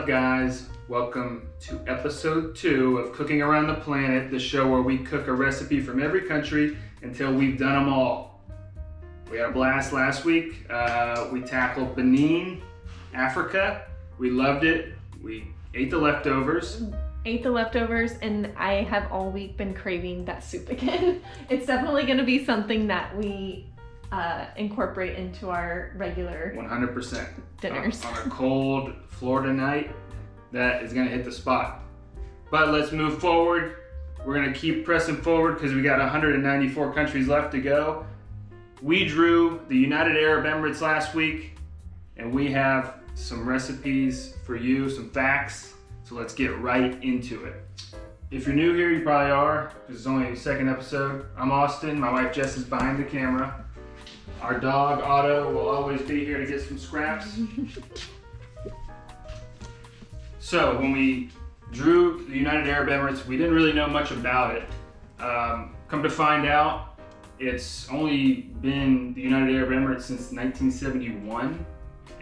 guys? Welcome to episode 2 of Cooking Around the Planet, the show where we cook a recipe from every country until we've done them all. We had a blast last week. We tackled Benin, Africa. We loved it. We ate the leftovers. And I have all week been craving that soup again. It's definitely going to be something that we incorporate into our regular 100% dinners. On a cold Florida night, that is going to hit the spot. But let's move forward. We're going to keep pressing forward because we got 194 countries left to go. We drew the United Arab Emirates last week, and we have some recipes for you, some facts. So let's get right into it. If you're new here, you probably are, because it's only the second episode. I'm Austin. My wife Jess is behind the camera. Our dog Otto will always be here to get some scraps. So when we drew the United Arab Emirates, we didn't really know much about it. Come to find out, it's only been the United Arab Emirates since 1971,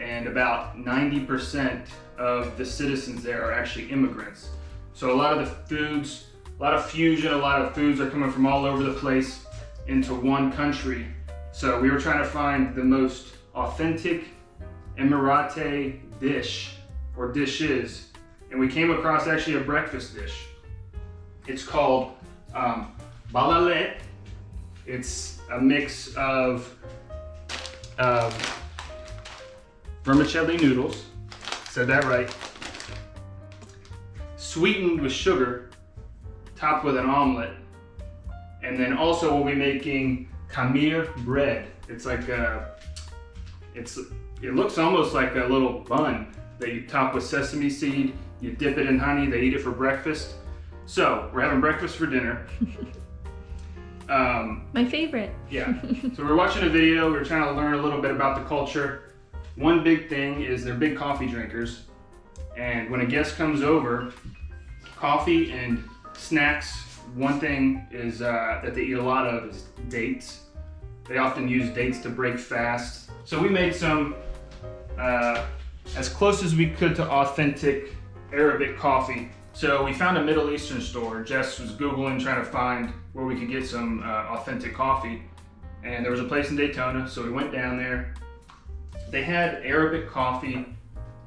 and about 90% of the citizens there are actually immigrants. So a lot of the foods, a lot of fusion, a lot of foods are coming from all over the place into one country. So we were trying to find the most authentic Emirati dish or dishes, and we came across actually a breakfast dish. It's called Balaleet. It's a mix of vermicelli noodles, said that right, sweetened with sugar, topped with an omelet, and then also we'll be making Khameer bread. It's like it looks almost like a little bun that you top with sesame seed. You dip it in honey. They eat it for breakfast. So we're having breakfast for dinner. My favorite. Yeah. So we're watching a video. We're trying to learn a little bit about the culture. One big thing is they're big coffee drinkers, and when a guest comes over, coffee and snacks. One thing is that they eat a lot of is dates. They often use dates to break fast. So we made some as close as we could to authentic Arabic coffee. So we found a Middle Eastern store. Jess was Googling trying to find where we could get some authentic coffee. And there was a place in Daytona, so we went down there. They had Arabic coffee.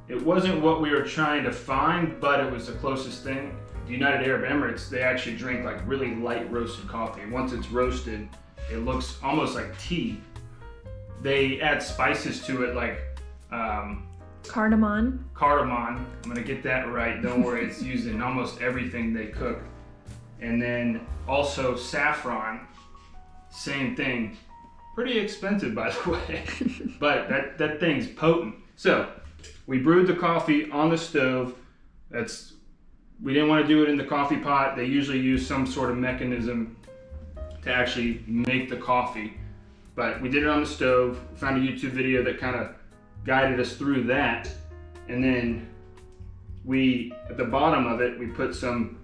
It wasn't what we were trying to find, but it was the closest thing. The United Arab Emirates, they actually drink like really light roasted coffee. Once it's roasted, it looks almost like tea. They add spices to it like Cardamom. I'm gonna get that right, don't worry, it's used in almost everything they cook. And then also saffron, same thing. Pretty expensive, by the way, but that thing's potent. So we brewed the coffee on the stove. We didn't want to do it in the coffee pot. They usually use some sort of mechanism to actually make the coffee. But we did it on the stove. Found a YouTube video that kind of guided us through that. And then at the bottom of it, we put some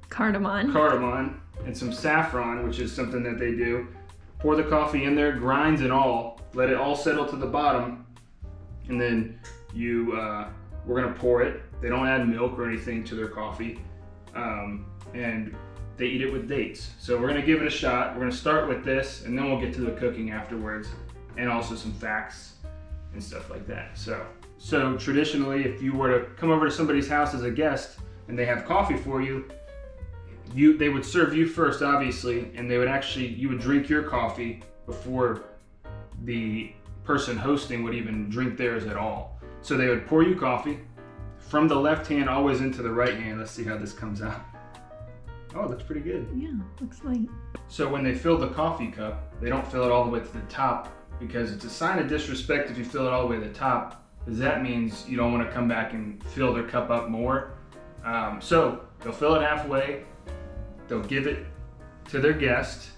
cardamom and some saffron, which is something that they do. Pour the coffee in there, grinds it all, let it all settle to the bottom, and then we're gonna pour it. They don't add milk or anything to their coffee, and they eat it with dates. So we're gonna give it a shot. We're gonna start with this, and then we'll get to the cooking afterwards, and also some facts and stuff like that. So traditionally, if you were to come over to somebody's house as a guest and they have coffee for you, they would serve you first, obviously, and you would drink your coffee before the person hosting would even drink theirs at all. So they would pour you coffee from the left hand always into the right hand. Let's see how this comes out. Oh, that's pretty good. Yeah, looks like. So when they fill the coffee cup, they don't fill it all the way to the top, because it's a sign of disrespect if you fill it all the way to the top, because that means you don't want to come back and fill their cup up more. So they'll fill it halfway, they'll give it to their guest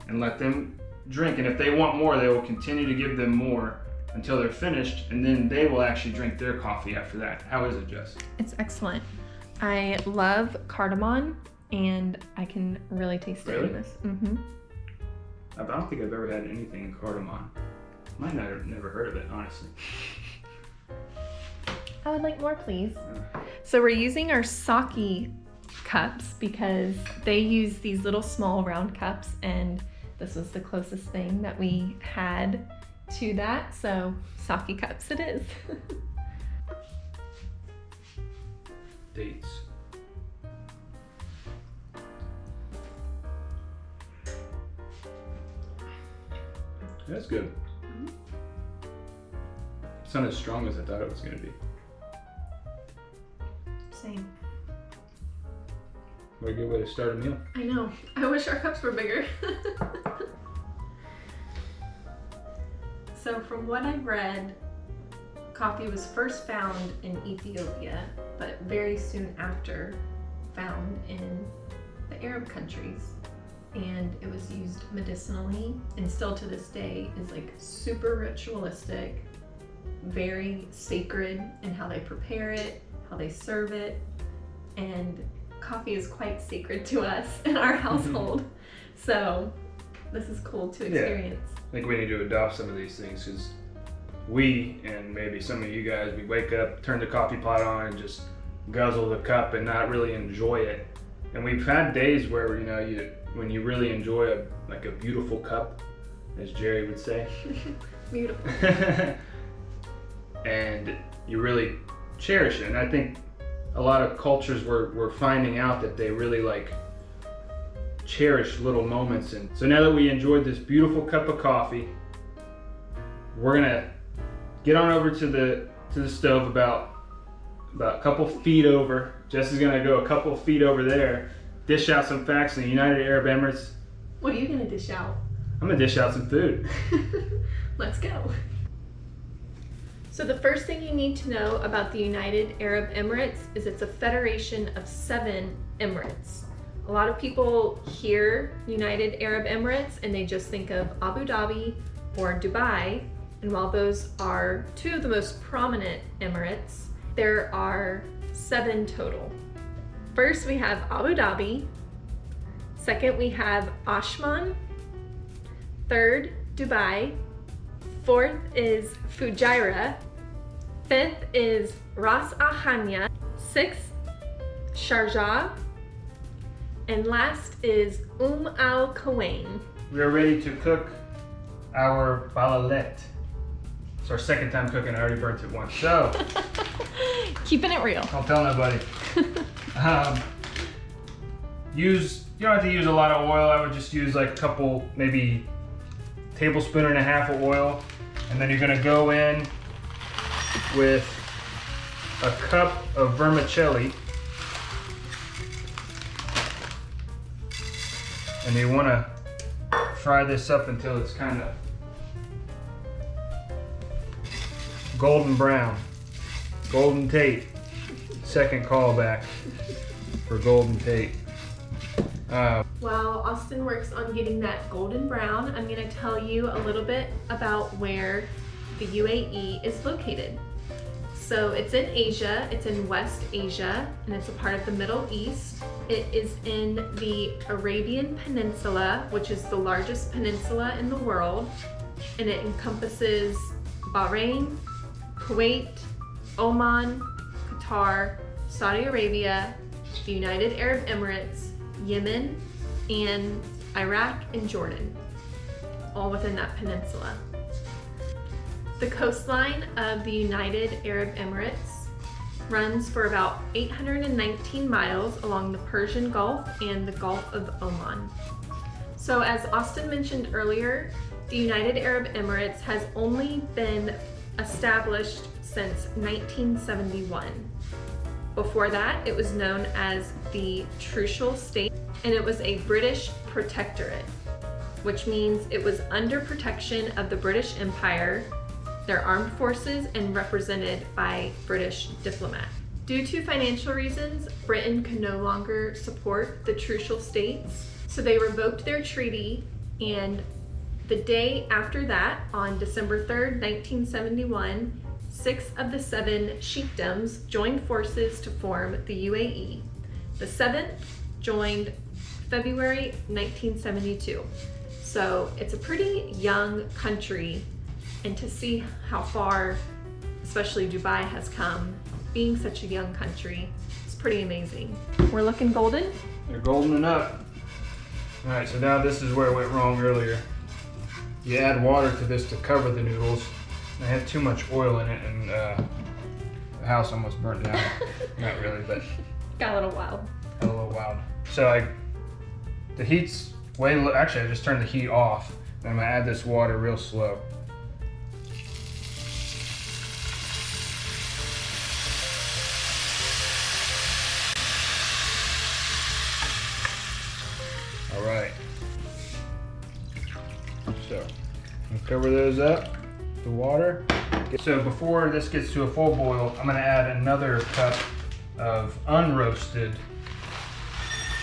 and let them drink. And if they want more, they will continue to give them more until they're finished, and then they will actually drink their coffee after that. How is it, Jess? It's excellent. I love cardamom, and I can really taste it in this. Mm-hmm. I don't think I've ever had anything in cardamom. Might not have never heard of it, honestly. I would like more, please. So we're using our sake cups because they use these little small round cups, and this was the closest thing that we had to that. So sake cups it is. Dates. That's good. It's not as strong as I thought it was going to be. Same. What a good way to start a meal. I know. I wish our cups were bigger. So from what I've read, coffee was first found in Ethiopia, but very soon after found in the Arab countries. And it was used medicinally, and still to this day is like super ritualistic, very sacred in how they prepare it, how they serve it, and coffee is quite sacred to us in our household. So this is cool to experience. I think we need to adopt some of these things because we, and maybe some of you guys, we wake up, turn the coffee pot on, and just guzzle the cup and not really enjoy it. And we've had days where, when you really enjoy a beautiful cup, as Jerry would say. Beautiful. And you really cherish it. And I think a lot of cultures we're finding out that they really cherish little moments. And so now that we enjoyed this beautiful cup of coffee, we're gonna get on over to the stove about a couple feet over. Jess is gonna go a couple feet over there, dish out some facts in the United Arab Emirates. What are you gonna dish out? I'm gonna dish out some food. Let's go. So the first thing you need to know about the United Arab Emirates is it's a federation of 7 emirates. A lot of people hear United Arab Emirates and they just think of Abu Dhabi or Dubai. And while those are 2 of the most prominent emirates, there are 7 total. First, we have Abu Dhabi. Second, we have Ashman. Third, Dubai. Fourth is Fujairah. Fifth is Ras Al Hanya. Sixth, Sharjah. And last is Al Quwain. We are ready to cook our Balaleet. It's our second time cooking. I already burnt it once. So, keeping it real. Don't tell nobody. You don't have to use a lot of oil. I would just use like a couple, maybe tablespoon and a half of oil. And then you're gonna go in with a cup of vermicelli. And you wanna fry this up until it's kind of golden brown. Golden Tate. Second callback for Golden Tate. While Austin works on getting that golden brown, I'm going to tell you a little bit about where the UAE is located. So it's in Asia, it's in West Asia, and it's a part of the Middle East. It is in the Arabian Peninsula, which is the largest peninsula in the world, and it encompasses Bahrain, Kuwait, Oman, Qatar, Saudi Arabia, the United Arab Emirates, Yemen, and Iraq and Jordan, all within that peninsula. The coastline of the United Arab Emirates runs for about 819 miles along the Persian Gulf and the Gulf of Oman. So as Austin mentioned earlier, the United Arab Emirates has only been established since 1971. Before that, it was known as the Trucial State, and it was a British protectorate, which means it was under protection of the British Empire, their armed forces, and represented by British diplomats. Due to financial reasons, Britain could no longer support the Trucial States, so they revoked their treaty, and the day after that, on December 3rd, 1971, 6 of the 7 sheikdoms joined forces to form the UAE. The 7th joined February 1972. So it's a pretty young country, and to see how far, especially Dubai, has come being such a young country. It's pretty amazing. We're looking golden. They're goldening up. All right, so now this is where it went wrong earlier. You add water to this to cover the noodles. I had too much oil in it, and the house almost burnt down. Not really, but Got a little wild. a little wild. So the heat's way low. Actually, I just turned the heat off. And I'm gonna add this water real slow. All right. So, I'm gonna cover those up, the water. So before this gets to a full boil, I'm gonna add another cup of unroasted,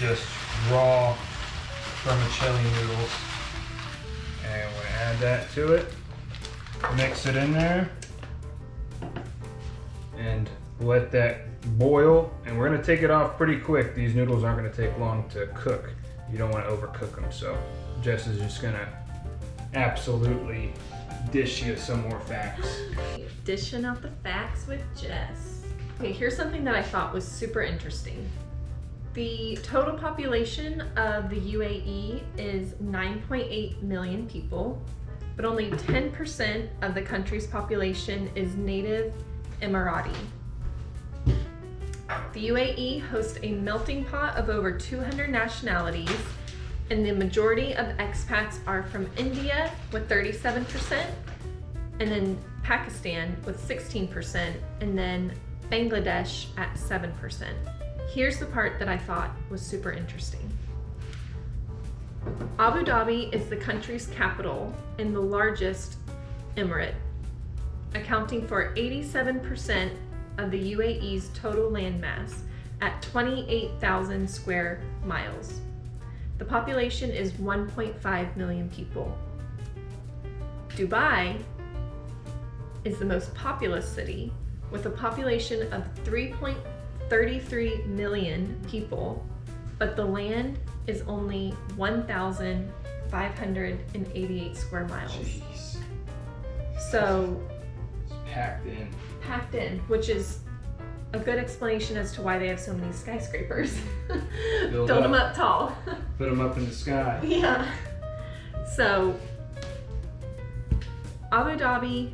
just raw vermicelli noodles. And we're gonna add that to it. Mix it in there. And let that boil. And we're gonna take it off pretty quick. These noodles aren't gonna take long to cook. You don't wanna overcook them. So Jess is just gonna absolutely dish you some more facts. Dishing out the facts with Jess. Okay, here's something that I thought was super interesting. The total population of the UAE is 9.8 million people, but only 10% of the country's population is native Emirati. The UAE hosts a melting pot of over 200 nationalities, and the majority of expats are from India with 37%, and then Pakistan with 16%, and then Bangladesh at 7%. Here's the part that I thought was super interesting. Abu Dhabi is the country's capital and the largest emirate, accounting for 87% of the UAE's total landmass at 28,000 square miles. The population is 1.5 million people. Dubai is the most populous city with a population of 3.33 million people, but the land is only 1,588 square miles. Jeez. So It's packed in. packed in, which is a good explanation as to why they have so many skyscrapers. Build Build them up. up tall. Put them up in the sky. Yeah. So Abu Dhabi,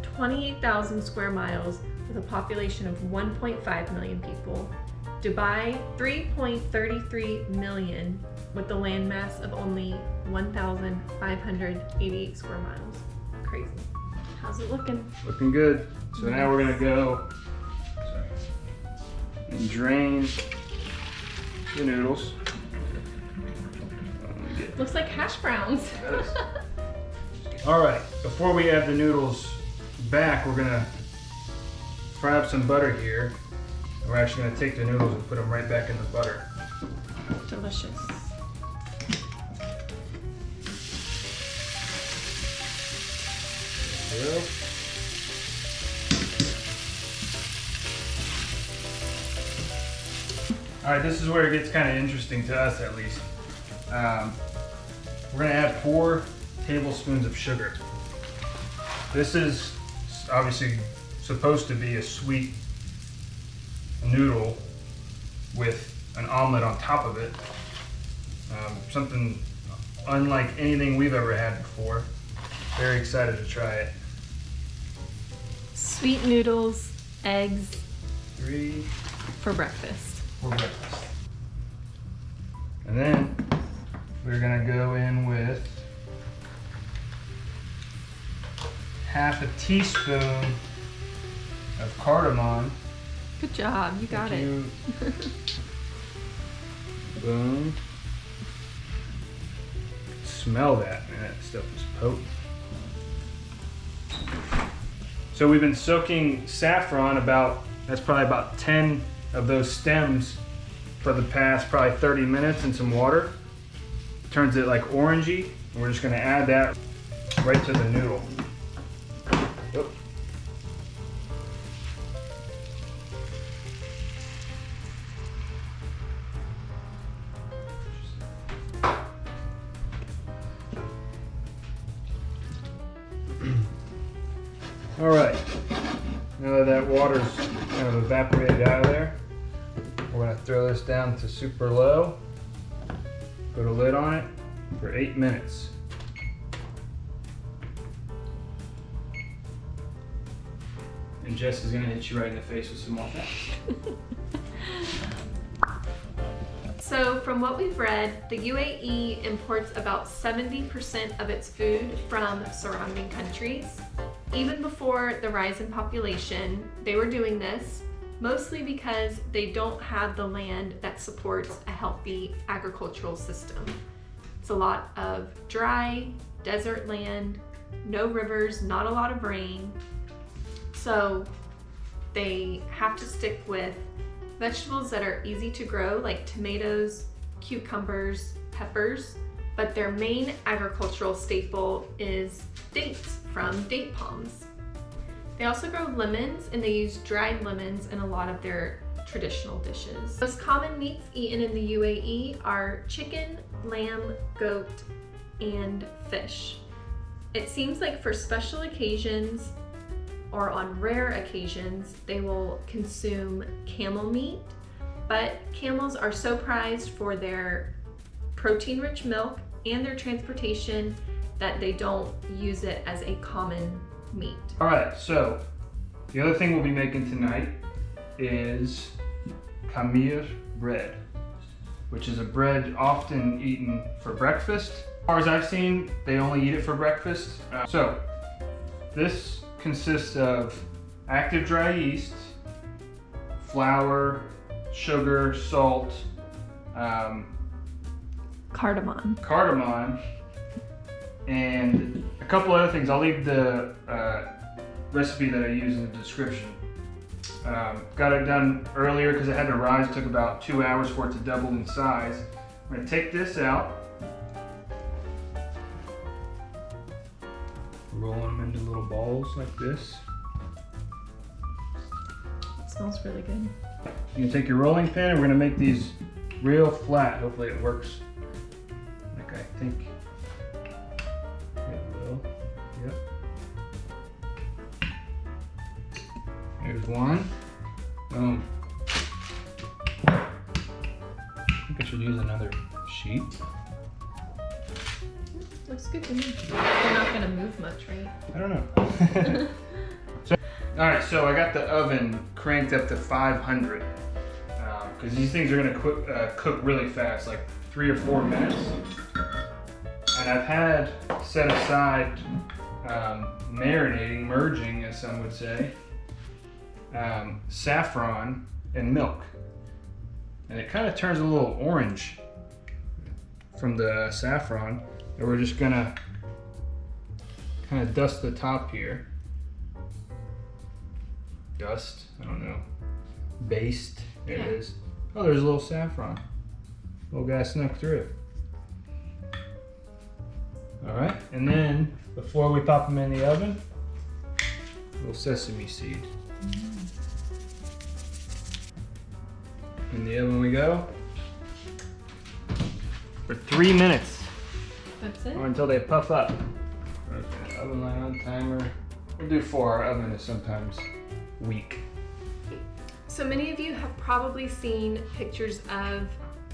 28,000 square miles with a population of 1.5 million people. Dubai, 3.33 million with a landmass of only 1,588 square miles. Crazy. How's it looking? Looking good. So now we're gonna go and drain the noodles. Looks like hash browns. All right, before we add the noodles back, we're gonna fry up some butter here. We're actually gonna take the noodles and put them right back in the butter. Delicious. There we go. All right, this is where it gets kind of interesting to us, at least. We're gonna add 4 tablespoons of sugar. This is obviously supposed to be a sweet noodle with an omelet on top of it. Something unlike anything we've ever had before. Very excited to try it. Sweet noodles, eggs 3 for breakfast. for breakfast. And then we're gonna go in with half a teaspoon of cardamom. Good job, you got it. Boom. Smell that, man. That stuff is potent. So we've been soaking saffron that's probably about 10 of those stems for the past probably 30 minutes in some water. Turns it like orangey. And we're just gonna add that right to the noodle. Yep. All right, now that that water water's kind of evaporated out of there. We're gonna throw this down to super low, put a lid on it for 8 minutes. And Jess is gonna hit you right in the face with some more facts. So from what we've read, the UAE imports about 70% of its food from surrounding countries. Even before the rise in population, they were doing this mostly because they don't have the land that supports a healthy agricultural system. It's a lot of dry, desert land, no rivers, not a lot of rain. So they have to stick with vegetables that are easy to grow, like tomatoes, cucumbers, peppers, but their main agricultural staple is dates from date palms. They also grow lemons, and they use dried lemons in a lot of their traditional dishes. Most common meats eaten in the UAE are chicken, lamb, goat, and fish. It seems like for special occasions or on rare occasions, they will consume camel meat, but camels are so prized for their protein-rich milk and their transportation that they don't use it as a common meat. All right, so the other thing we'll be making tonight is Khameer bread, which is a bread often eaten for breakfast. As far as I've seen, they only eat it for breakfast. So this consists of active dry yeast, flour, sugar, salt, cardamom, and a couple other things. I'll leave the recipe that I use in the description. Got it done earlier because it had to rise. It took about 2 hours for it to double in size. I'm going to take this out, roll them into little balls like this. It smells really good. You can take your rolling pin and we're going to make these real flat. Hopefully it works like I think it will. Yep. Here's one. Boom. I think I should use another sheet. Looks good to me. They're not gonna move much, right? I don't know. All right, so I got the oven cranked up to 500 because these things are gonna cook really fast, like 3 or 4 minutes. And I've had set aside marinating, merging, as some would say, saffron and milk, and it kind of turns a little orange from the saffron. And we're just gonna kind of dust the top here. Dust, I don't know. Baste, there it is. Oh, there's a little saffron. Little guy snuck through it. All right, and then before we pop them in the oven, a little sesame seed. In the oven we go for 3 minutes. That's it? Or until they puff up. Okay, oven light on, timer. We'll do 4. Our oven is sometimes weak. So many of you have probably seen pictures of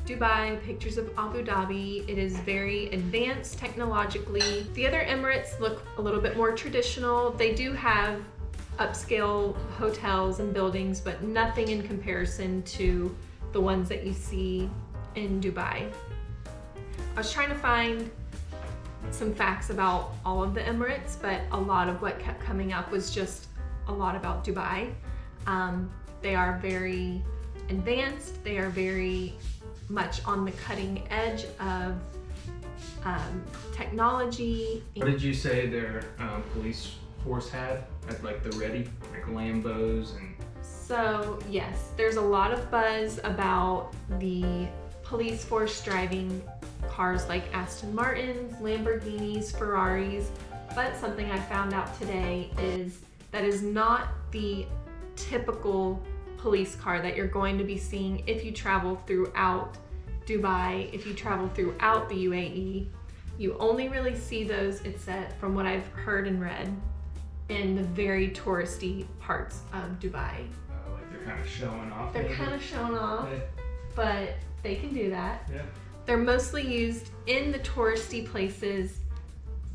Dubai, pictures of Abu Dhabi. It is very advanced technologically. The other Emirates look a little bit more traditional. They do have upscale hotels and buildings, but nothing in comparison to the ones that you see in Dubai. I was trying to find some facts about all of the Emirates, but a lot of what kept coming up was just a lot about Dubai. They are very advanced. They are very much on the cutting edge of technology. What did you say their police force had at like the ready, like Lambos and? So yes, there's a lot of buzz about the police force driving cars like Aston Martins, Lamborghinis, Ferraris, but something I found out today is that is not the typical police car that you're going to be seeing if you travel throughout Dubai, if you travel throughout the UAE. You only really see those, it's from what I've heard and read, in the very touristy parts of Dubai. Like they're kind of showing off. They're kind of showing off, but they can do that. Yeah. They're mostly used in the touristy places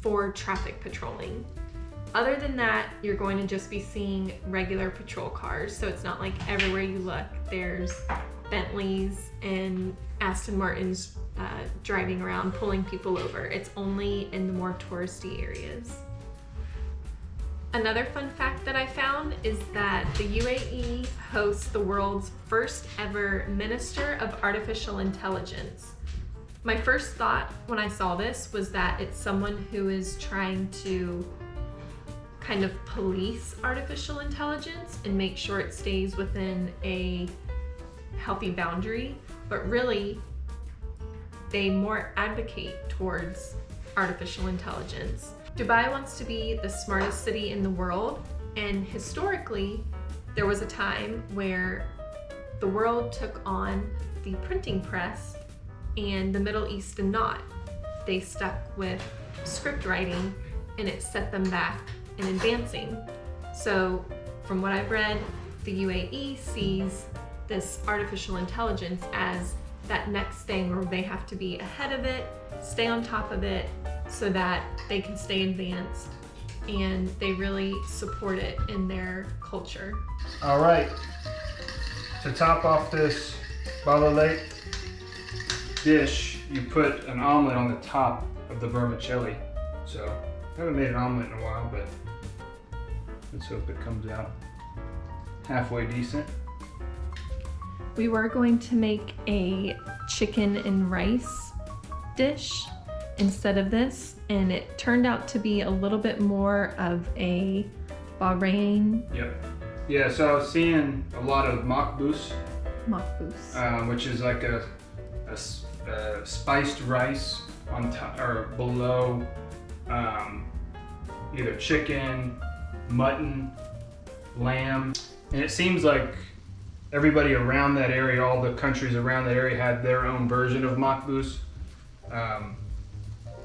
for traffic patrolling. Other than that, you're going to just be seeing regular patrol cars. So it's not like everywhere you look, there's Bentleys and Aston Martins driving around, pulling people over. It's only in the more touristy areas. Another fun fact that I found is that the UAE hosts the world's first ever Minister of Artificial Intelligence. My first thought when I saw this was that it's someone who is trying to kind of police artificial intelligence and make sure it stays within a healthy boundary, but really they more advocate towards artificial intelligence. Dubai wants to be the smartest city in the world, and historically there was a time where the world took on the printing press and the Middle East did not. They stuck with script writing and it set them back in advancing. So from what I've read, the UAE sees this artificial intelligence as that next thing where they have to be ahead of it, stay on top of it, so that they can stay advanced, and they really support it in their culture. All right, to top off this Balaleet dish, you put an omelet on the top of the vermicelli. So I haven't made an omelet in a while, but let's hope it comes out halfway decent. We were going to make a chicken and rice dish instead of this, and it turned out to be a little bit more of a Bahrain. Yep. Yeah, so I was seeing a lot of makbous, which is like a spiced rice on top or below either chicken, mutton, lamb, and it seems like everybody around that area, all the countries around that area, had their own version of makbous.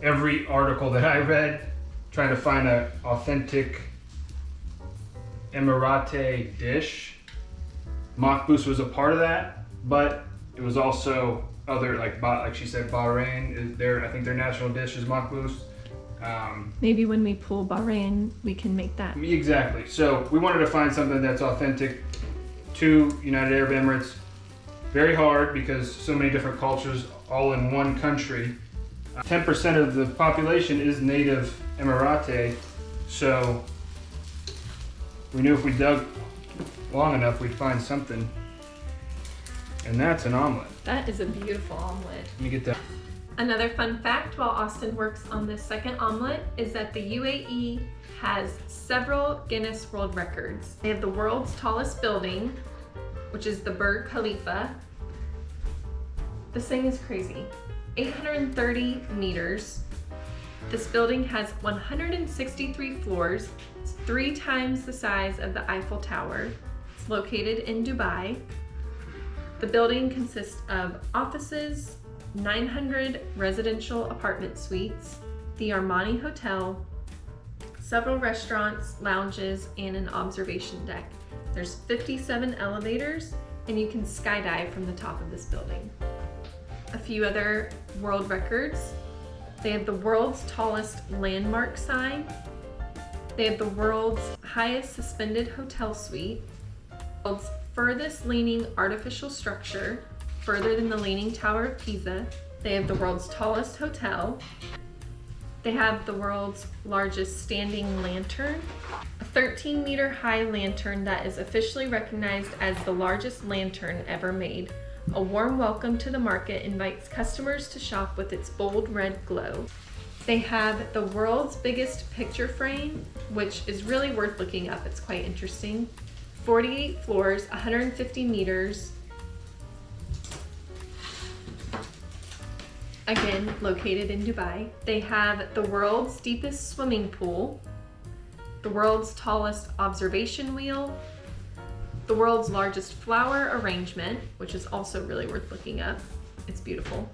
Every article that I read trying to find an authentic Emirati dish, makbous was a part of that, but it was also other, like she said, Bahrain is I think their national dish is makbous. Maybe when we pull Bahrain, we can make that. Exactly. So we wanted to find something that's authentic to United Arab Emirates. Very hard because so many different cultures all in one country. 10% of the population is native Emirati, so we knew if we dug long enough we'd find something. And that's an omelet. That is a beautiful omelet. Let me get that. Another fun fact while Austin works on this second omelet is that the UAE has several Guinness World Records. They have the world's tallest building, which is the Burj Khalifa. This thing is crazy. 830 meters. This building has 163 floors. It's 3 times the size of the Eiffel Tower. It's located in Dubai. The building consists of offices, 900 residential apartment suites, the Armani Hotel, several restaurants, lounges, and an observation deck. There's 57 elevators, and you can skydive from the top of this building. A few other world records. They have the world's tallest landmark sign. They have the world's highest suspended hotel suite, the world's furthest leaning artificial structure, further than the Leaning Tower of Pisa. They have the world's tallest hotel. They have the world's largest standing lantern, a 13-meter high lantern that is officially recognized as the largest lantern ever made. A warm welcome to the market invites customers to shop with its bold red glow. They have the world's biggest picture frame, which is really worth looking up. It's quite interesting. 48 floors, 150 meters. Again, located in Dubai. They have the world's deepest swimming pool, the world's tallest observation wheel, the world's largest flower arrangement, which is also really worth looking up. It's beautiful.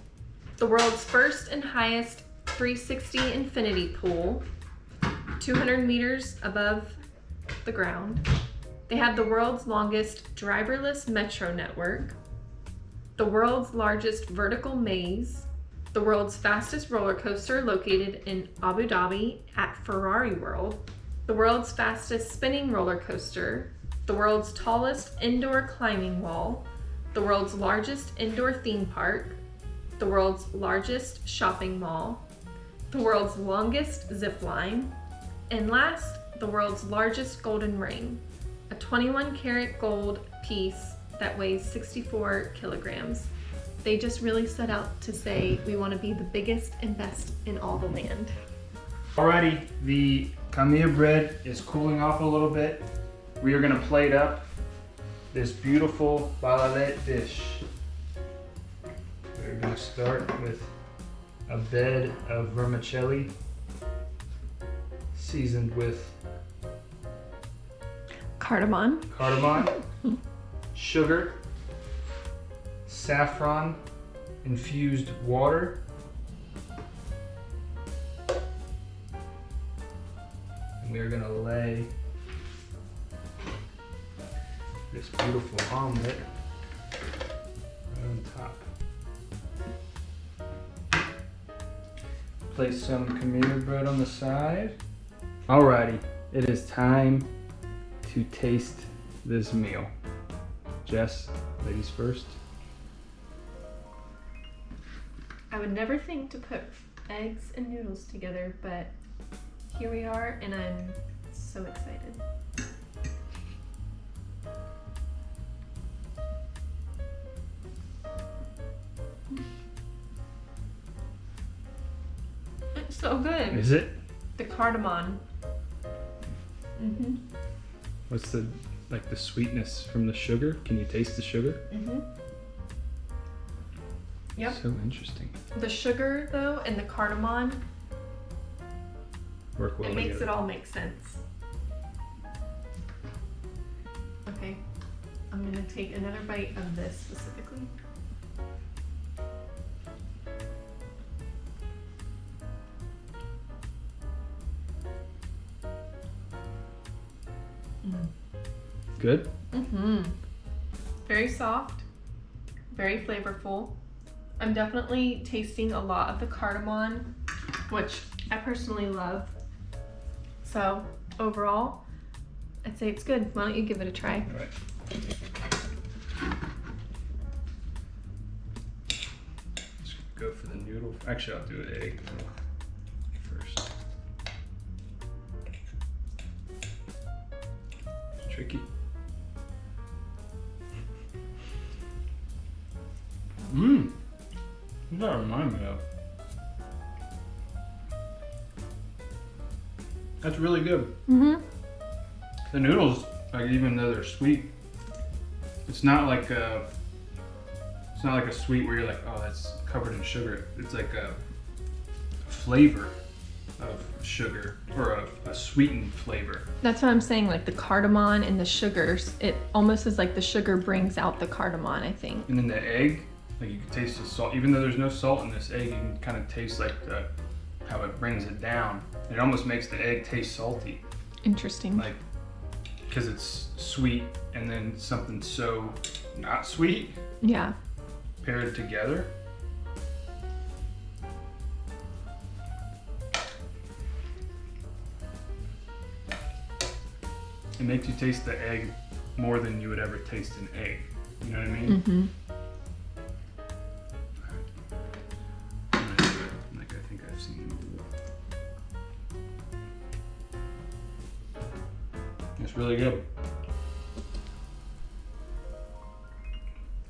The world's first and highest 360 infinity pool, 200 meters above the ground. They have the world's longest driverless metro network, the world's largest vertical maze, the world's fastest roller coaster located in Abu Dhabi at Ferrari World, the world's fastest spinning roller coaster, the world's tallest indoor climbing wall, the world's largest indoor theme park, the world's largest shopping mall, the world's longest zip line, and last, the world's largest golden ring, a 21 karat gold piece that weighs 64 kilograms. They just really set out to say, we want to be the biggest and best in all the land. Alrighty, the Khameer bread is cooling off a little bit. We are gonna plate up this beautiful Balaleet dish. We're gonna start with a bed of vermicelli seasoned with Cardamom, sugar, saffron infused water, and we are going to lay this beautiful omelet right on top. Place some Khameer bread on the side. Alrighty, it is time to taste this meal. Jess, ladies first. I would never think to put eggs and noodles together, but here we are, and I'm so excited. It's so good. Is it? The cardamom. Mm-hmm. What's the sweetness from the sugar? Can you taste the sugar? Mm-hmm. Yep. So interesting. The sugar though and the cardamom, Work well it makes together. it all make sense. Okay, I'm gonna take another bite of this specifically. Good? Mm-hmm. Very soft, very flavorful. I'm definitely tasting a lot of the cardamom, which I personally love. So overall, I'd say it's good. Why don't you give it a try? All right. Let's go for the noodle. Actually, I'll do an egg first. It's tricky. Mmm. What does that remind me of? That's really good. Mm-hmm. The noodles, like even though they're sweet, it's not like a sweet where you're like, oh, that's covered in sugar. It's like a flavor of sugar, or a sweetened flavor. That's what I'm saying, like the cardamom and the sugars, it almost is like the sugar brings out the cardamom, I think. And then the egg, like you can taste the salt. Even though there's no salt in this egg, you can kind of taste like how it brings it down. It almost makes the egg taste salty. Interesting. Like, because it's sweet and then something so not sweet Yeah. paired together. It makes you taste the egg more than you would ever taste an egg. You know what I mean? Mm-hmm. Like I think I've seen. It's really good.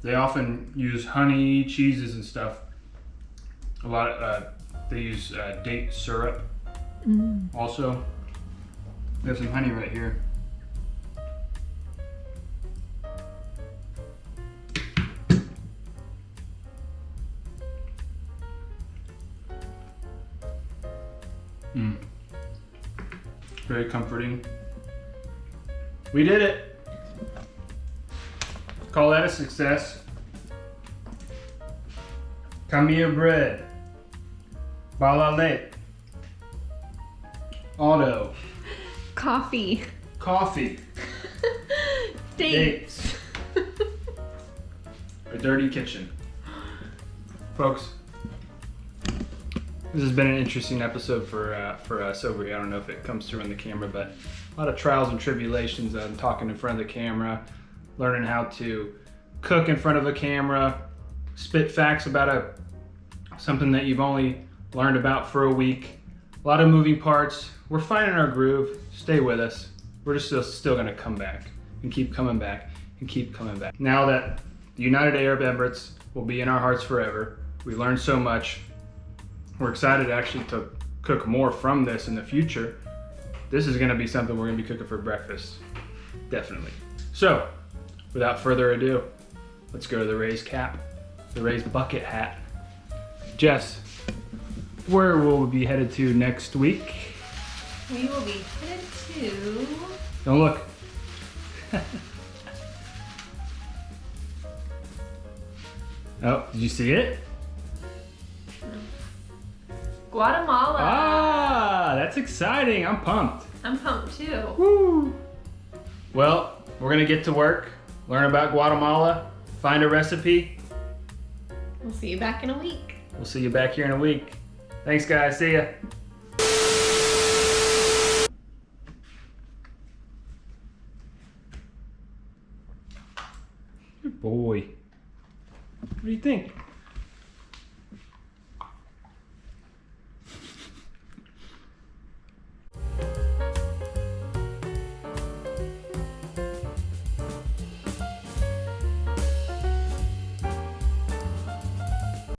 They often use honey, cheeses, and stuff. A lot of they use date syrup. Also, we have some honey right here. Very comforting. We did it. Call that a success. Khameer bread. Balaleet. Auto. Coffee. coffee, Dates. a dirty kitchen. Folks, this has been an interesting episode for us over here. I don't know if it comes through in the camera, but a lot of trials and tribulations on talking in front of the camera, learning how to cook in front of a camera, spit facts about something that you've only learned about for a week. A lot of moving parts. We're finding our groove. Stay with us. We're just still gonna come back and keep coming back and keep coming back. Now that the United Arab Emirates will be in our hearts forever, we learned so much. We're excited actually to cook more from this in the future. This is gonna be something we're gonna be cooking for breakfast, definitely. So, without further ado, let's go to the raised cap, the raised bucket hat. Jess, where will we be headed to next week? We will be headed to... Don't look. Oh, did you see it? Guatemala. Ah, that's exciting. I'm pumped. I'm pumped too. Woo! Well, we're gonna get to work, learn about Guatemala, find a recipe. We'll see you back in a week. We'll see you back here in a week. Thanks, guys. See ya. Good boy. What do you think?